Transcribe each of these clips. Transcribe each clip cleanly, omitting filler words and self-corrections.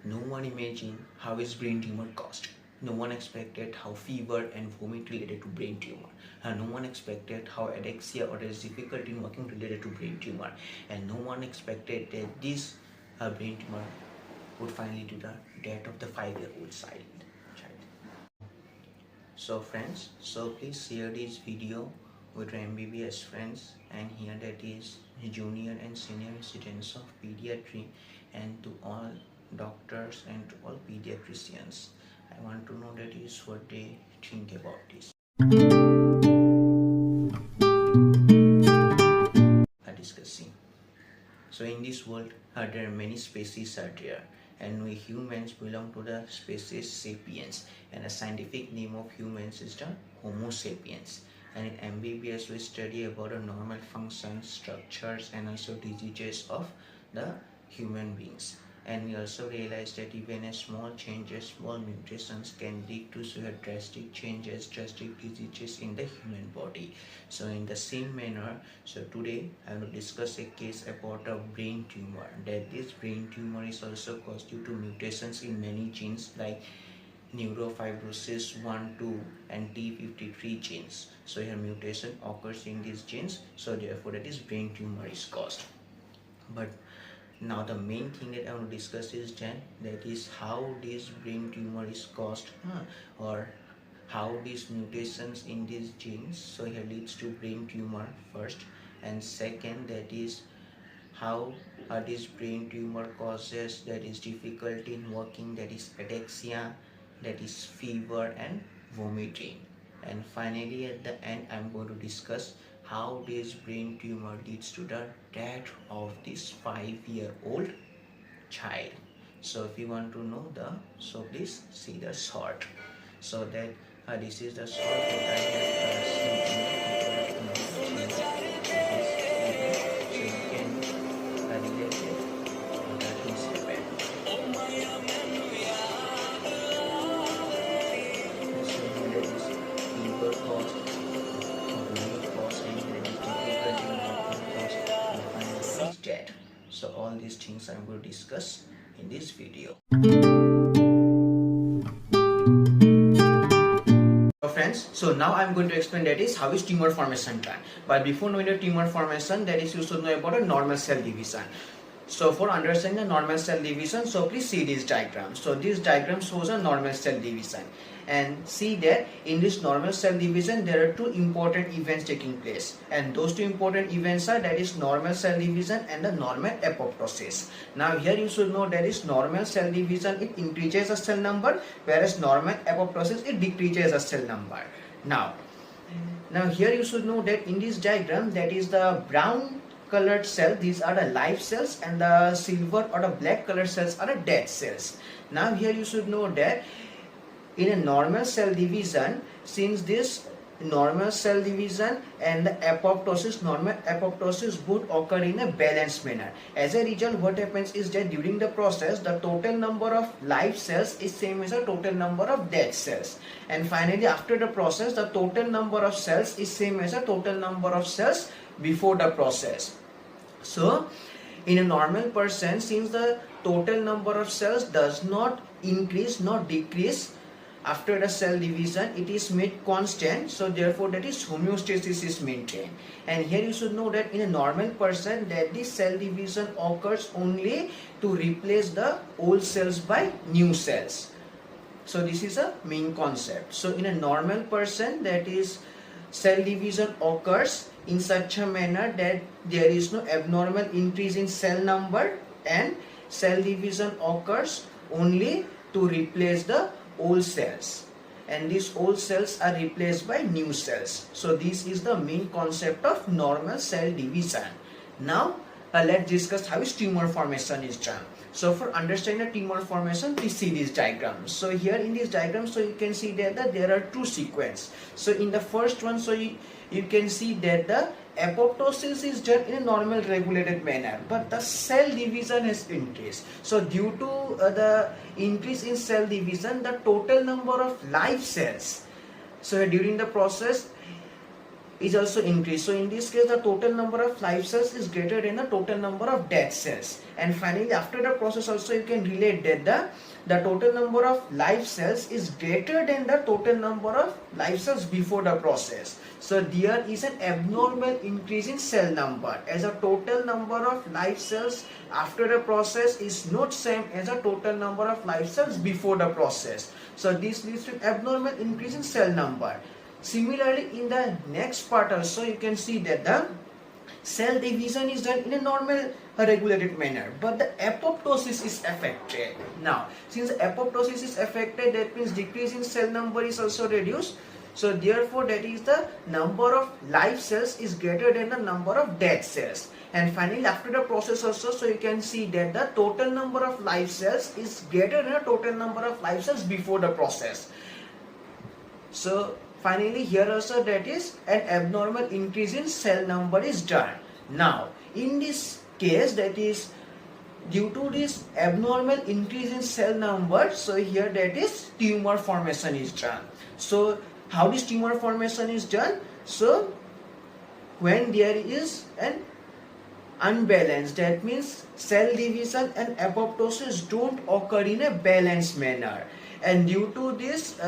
No one imagined how is brain tumor caused. No one expected how fever and vomit related to brain tumor. And no one expected how ataxia or is difficulty in walking related to brain tumor. And no one expected that this brain tumor would finally do the death of the 5-year-old child. So friends, so please share this video with your MBBS friends, and here that is junior and senior residents of pediatry, and to all doctors and to all pediatricians. I want to know that is what they think about this. Discussing. So in this world, there are many species are there, and we humans belong to the species sapiens, and the scientific name of humans is the Homo sapiens. And in MBBS we study about the normal functions, structures, and also diseases of the human beings. And we also realize that even a small changes, small mutations can lead to drastic changes, drastic diseases in the human body. So in the same manner, so today I will discuss a case about a brain tumor. That this brain tumor is also caused due to mutations in many genes like neurofibrosis 1, 2 and T53 genes. So here mutation occurs in these genes, so therefore that is brain tumor is caused. But now the main thing that I want to discuss is that is how this brain tumor is caused, or how these mutations in these genes so here leads to brain tumor first, and second that is how this brain tumor causes that is difficulty in walking, that is ataxia, that is fever and vomiting, and finally at the end I'm going to discuss how this brain tumor leads to the death of this 5-year-old child. So if you want to know so please see the short. So that this is the short that I have seen in the so you can relate it that things happen. Dead. So all these things I'm going to discuss in this video. So friends, so now I'm going to explain that is how is tumor formation done. But before knowing the tumor formation, that is you should know about a normal cell division. So for understanding the normal cell division, so please see this diagram. So this diagram shows a normal cell division, and see that in this normal cell division there are two important events taking place, and those two important events are that is normal cell division and the normal apoptosis. Now here you should know that is normal cell division, it increases a cell number, whereas normal apoptosis it decreases a cell number. Now here you should know that in this diagram, that is the brown colored cell, these are the live cells, and the silver or the black colored cells are the dead cells. Now here you should know that in a normal cell division, since this normal cell division and the apoptosis, normal apoptosis both occur in a balanced manner. As a result, what happens is that during the process, the total number of live cells is same as the total number of dead cells. And finally, after the process, the total number of cells is same as the total number of cells before the process. So in a normal person, since the total number of cells does not increase nor decrease after the cell division, it is made constant, so therefore that is homeostasis is maintained. And here you should know that in a normal person, that this cell division occurs only to replace the old cells by new cells. So this is a main concept. So in a normal person, that is cell division occurs in such a manner that there is no abnormal increase in cell number, and cell division occurs only to replace the old cells, and these old cells are replaced by new cells. So this is the main concept of normal cell division. Now let's discuss how is tumor formation is done. So for understanding the tumor formation, please see this diagram. So here in this diagram, so you can see that there are two sequences. So in the first one, so you can see that the apoptosis is done in a normal regulated manner, but the cell division has increased. So due to the increase in cell division, the total number of live cells, so during the process is also increased. So in this case, the total number of live cells is greater than the total number of dead cells. And finally, after the process also you can relate that the total number of live cells is greater than the total number of live cells before the process. So there is an abnormal increase in cell number, as a total number of live cells after the process is not same as a total number of live cells before the process. So this leads to abnormal increase in cell number. Similarly, in the next part also you can see that the cell division is done in a normal regulated manner, but the apoptosis is affected. Now, since apoptosis is affected, that means decrease in cell number is also reduced. So therefore, that is the number of live cells is greater than the number of dead cells. And finally, after the process also, so you can see that the total number of live cells is greater than the total number of live cells before the process. So finally, here also that is an abnormal increase in cell number is done. Now, in this case, that is due to this abnormal increase in cell number, so here that is tumor formation is done. So how this tumor formation is done? So when there is an unbalance, that means cell division and apoptosis don't occur in a balanced manner, and due to this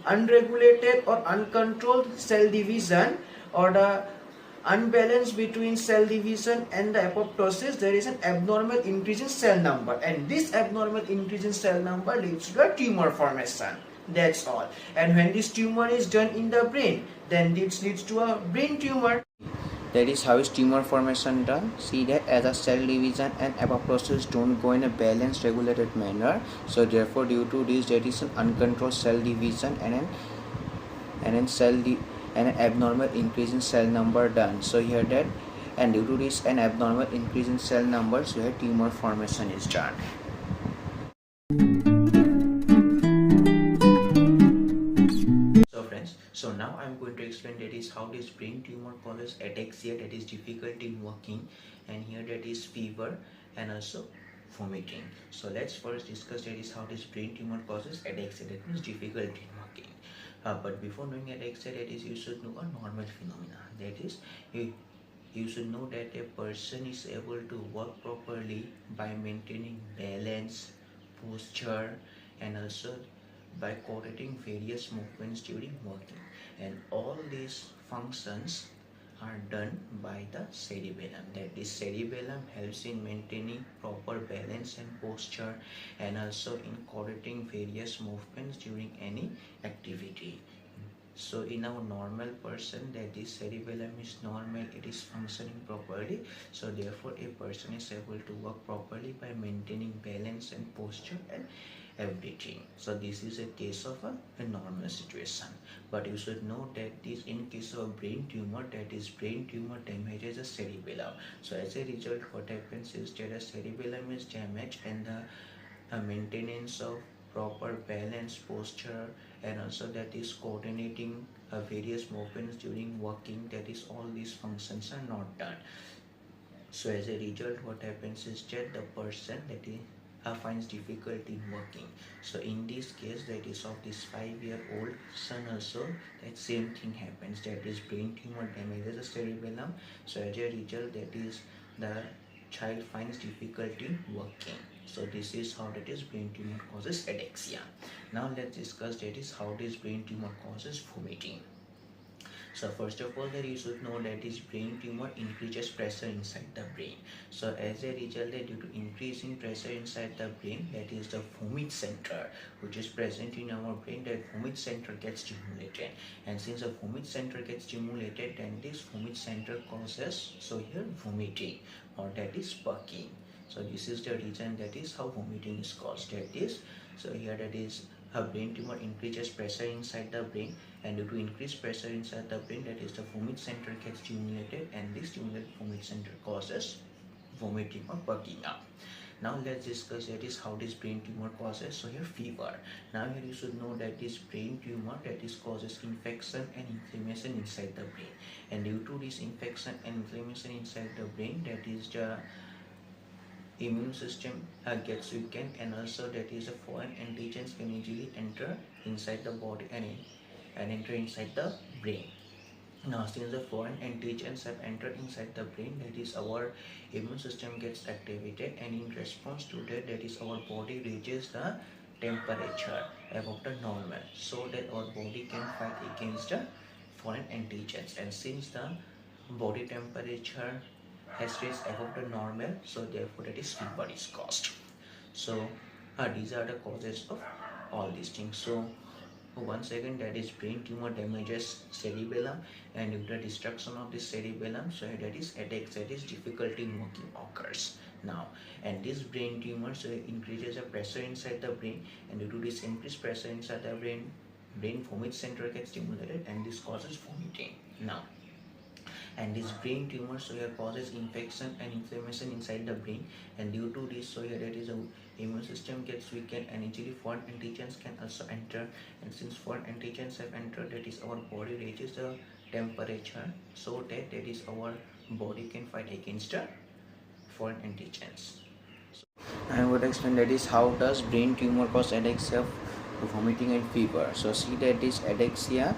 unregulated or uncontrolled cell division, or the unbalance between cell division and the apoptosis, there is an abnormal increase in cell number, and this abnormal increase in cell number leads to a tumor formation. That's all. And when this tumor is done in the brain, then this leads to a brain tumor. That is how is tumor formation done. See that as a cell division and apoptosis don't go in a balanced regulated manner, so therefore due to this there is an uncontrolled cell division and an abnormal increase in cell number done. So here that, and due to this an abnormal increase in cell number, so here tumor formation is done. So now I am going to explain that is how this brain tumor causes ataxia, that is difficulty in walking, and here that is fever and also vomiting. So let's first discuss that is how this brain tumor causes ataxia, that means difficulty in walking. But before knowing ataxia, that is you should know a normal phenomena. That is you should know that a person is able to walk properly by maintaining balance, posture, and also by coordinating various movements during walking, and all these functions are done by the cerebellum. That is, cerebellum helps in maintaining proper balance and posture, and also in coordinating various movements during any activity. So in our normal person, that is cerebellum is normal, it is functioning properly, so therefore a person is able to walk properly by maintaining balance and posture and everything. So this is a case of a normal situation. But you should know that this in case of brain tumor, that is brain tumor damages the cerebellum. So as a result, what happens is that the cerebellum is damaged, and the maintenance of proper balance, posture, and also that is coordinating various movements during walking, that is all these functions are not done. So as a result, what happens is that the person that is finds difficulty in walking. So in this case, that is of this 5-year-old son also, that same thing happens, that is brain tumor damages the cerebellum. So as a result, that is the child finds difficulty in walking. So this is how that is brain tumor causes ataxia. Now let's discuss that is how this brain tumor causes vomiting. So first of all, that you should know that this brain tumor increases pressure inside the brain. So as a result, that due to increasing pressure inside the brain, that is the vomit center which is present in our brain, that vomit center gets stimulated, and since the vomit center gets stimulated, then this vomit center causes, so here vomiting, or that is pucking. So this is the reason, that is how vomiting is caused. That is, so here that is a brain tumor increases pressure inside the brain, and due to increased pressure inside the brain, that is the vomit center gets stimulated, and this stimulated vomit center causes vomiting or pucking up. Now let's discuss that is how this brain tumor causes. So here fever. Now here you should know that this brain tumor, that is causes infection and inflammation inside the brain, and due to this infection and inflammation inside the brain, that is the immune system gets weakened, and also that is a foreign antigens can easily enter inside the body and enter inside the brain. Now, since the foreign antigens have entered inside the brain, that is our immune system gets activated, and in response to that, that is our body reaches the temperature above the normal, so that our body can fight against the foreign antigens. And since the body temperature has reached above the normal, so therefore that is fever is caused. So these are the causes of all these things. So once again, that is brain tumor damages cerebellum, and due to the destruction of the cerebellum, so that is headache, that is difficulty in walking occurs now. And this brain tumor so increases the pressure inside the brain, and due to this increased pressure inside the brain vomit center gets stimulated, and this causes vomiting now. And this brain tumor so here causes infection and inflammation inside the brain, and due to this so here that is a immune system gets weakened, and easily foreign antigens can also enter, and since foreign antigens have entered, that is our body reaches the temperature, so that is our body can fight against the foreign antigens. I would explain that is how does brain tumor cause ataxia, vomiting and fever. So see that this ataxia,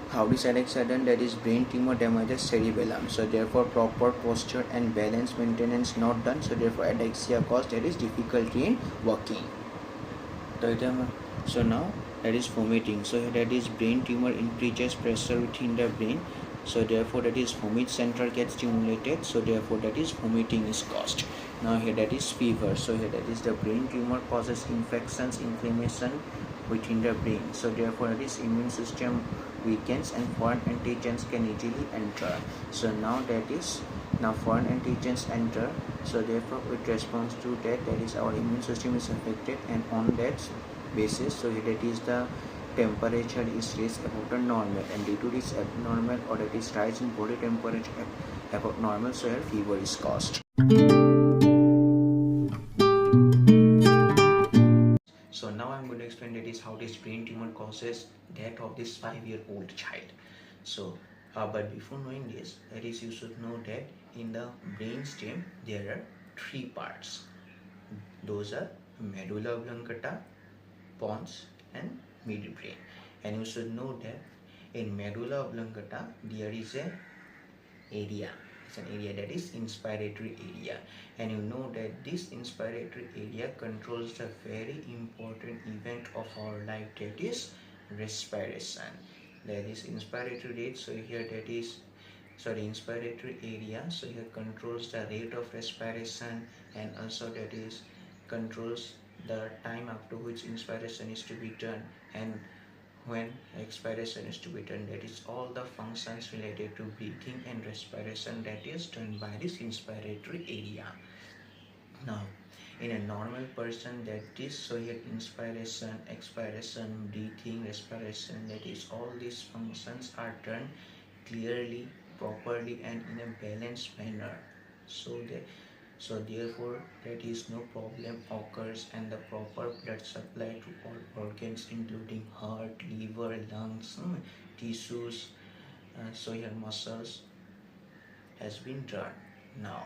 how this ataxia done, that is brain tumor damages cerebellum, so therefore proper posture and balance maintenance not done, so therefore ataxia caused, that is difficulty in walking. So now that is vomiting, so that is brain tumor increases pressure within the brain, so therefore that is vomit center gets stimulated, so therefore that is vomiting is caused. Now here that is fever, so here that is the brain tumor causes infections, inflammation within the brain, so therefore that is immune system weakens and foreign antigens can easily enter. So now that is, now foreign antigens enter, so therefore with response to that, that is our immune system is affected, and on that basis so that is the temperature is raised above the normal, and due to this abnormal or that is rise in body temperature above normal, so here fever is caused. So now I'm going to explain that is how this brain tumor causes death of this 5-year-old child. So but before knowing this, that is you should know that in the brain stem there are 3 parts. Those are medulla oblongata, pons and midbrain. And you should know that in medulla oblongata there is a area, it's an area that is inspiratory area, and you know that this inspiratory area controls the very important event of our life, that is respiration. That is inspiratory rate, so here that is, sorry, inspiratory area, so here controls the rate of respiration, and also that is controls the time up to which inspiration is to be done, and when expiration is to be done. That is all the functions related to breathing and respiration that is done by this inspiratory area. Now in a normal person, that is, so here inspiration, expiration, breathing, respiration, that is all these functions are done clearly, properly and in a balanced manner, so therefore that is no problem occurs, and the proper blood supply to all organs including heart, liver, lungs, tissues, so your muscles has been done now.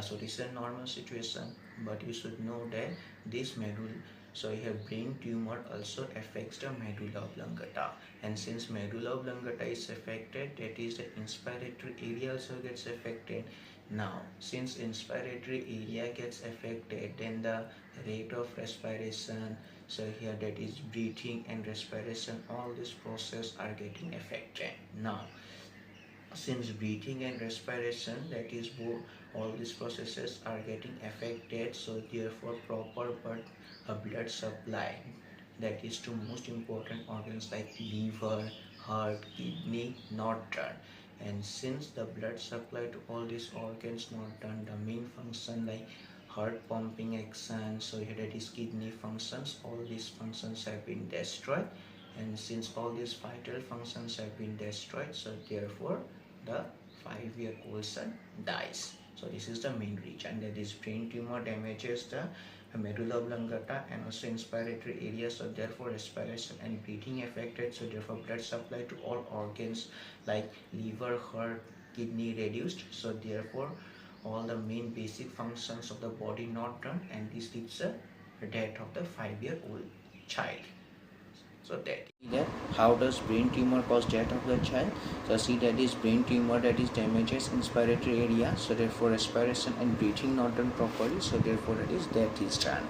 So this is a normal situation, but you should know that this medulla, so here brain tumor also affects the medulla oblongata, and since medulla oblongata is affected, that is the inspiratory area also gets affected. Now since inspiratory area gets affected, then the rate of respiration, so here that is breathing and respiration, all this process are getting affected. Now since breathing and respiration, that is all these processes are getting affected, so therefore proper blood supply, that is to most important organs like liver, heart, kidney not done. And since the blood supply to all these organs not done, the main function like heart pumping action, so here that is kidney functions, all these functions have been destroyed, and since all these vital functions have been destroyed, so therefore the 5-year-old son dies. So this is the main reason, that is brain tumor damages the medulla oblongata and also inspiratory area, so therefore respiration and breathing affected, so therefore blood supply to all organs like liver, heart, kidney reduced, so therefore all the main basic functions of the body not done, and this leads the death of the 5-year-old child. So that how does brain tumor cause death of the child? So see that is brain tumor that is damages inspiratory area, so therefore respiration and breathing not done properly, so therefore that is death is done.